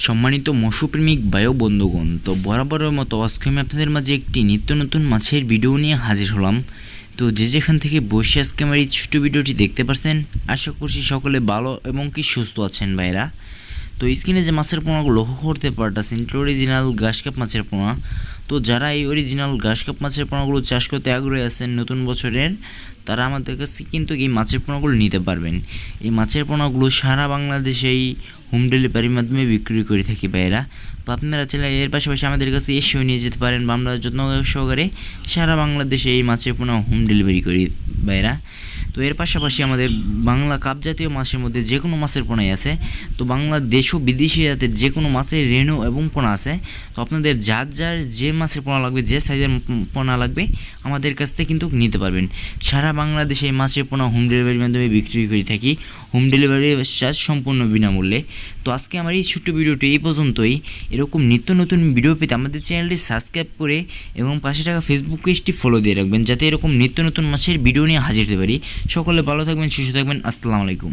সম্মানিত মৎস্যপ্রেমিক বায়ু বন্ধুগণ, তো বরাবরের মতো আজকে আমি আপনাদের মাঝে একটি নিত্য নতুন মাছের ভিডিও নিয়ে হাজির হলাম। তো যে যেখান থেকে বসে আজকে আমার এই ছোটো ভিডিওটি দেখতে পাচ্ছেন, আশা করছি সকলে ভালো এবং কি সুস্থ আছেন ভাইরা। তো স্ক্রিনে যে মাছের পোনাগুলো লক্ষ্য করতে পারতেছেন, অরিজিনাল ঘাস কাপ মাছের পোনা। তো যারা এই অরিজিনাল ঘাস কাপ মাছের পোনাগুলো চাষ করতে আগ্রহী আছেন নতুন বছরের, তারা আমাদের কাছে কিন্তু এই মাছের পোনাগুলো নিতে পারবেন। এই মাছের পোনাগুলো সারা বাংলাদেশেই হোম ডেলিভারির মাধ্যমে বিক্রি করে থাকি ভাইয়েরা। তো আপনারা চাইলে এর পাশাপাশি আমাদের কাছে এসেও নিয়ে যেতে পারেন, বা আমরা যত্ন সহকারে সারা বাংলাদেশে এই মাছের পোনা হোম ডেলিভারি করি ভাইয়েরা। তো এর পাশাপাশি আমাদের বাংলা কাপ জাতীয় মাছের মধ্যে যে কোনো মাছের পোনাই আছে। তো বাংলাদেশ ও বিদেশি জাতের যে কোনো মাছের রেণু এবং পোনা আছে। তো আপনাদের যার যে মাছের পোনা লাগবে, যে সাইজের পোনা লাগবে, আমাদের কাছ থেকে কিন্তু নিতে পারবেন। সারা বাংলাদেশে এই মাছের পোনা হোম ডেলিভারির মাধ্যমে বিক্রি করে থাকি। হোম ডেলিভারি চার্জ সম্পূর্ণ বিনামূল্যে। তো আজকে আমার এই ছোট্ট ভিডিওটি এই পর্যন্তই। এরকম নিত্য নতুন ভিডিও পেতে আমাদের চ্যানেলটি সাবস্ক্রাইব করে এবং পাশে থাকা ফেসবুক পেজটি ফলো দিয়ে রাখবেন, যাতে এরকম নিত্য নতুন মাছের ভিডিও নিয়ে হাজির হতে পারি। সকলে ভালো থাকবেন, সুস্থ থাকবেন। আসসালামু আলাইকুম।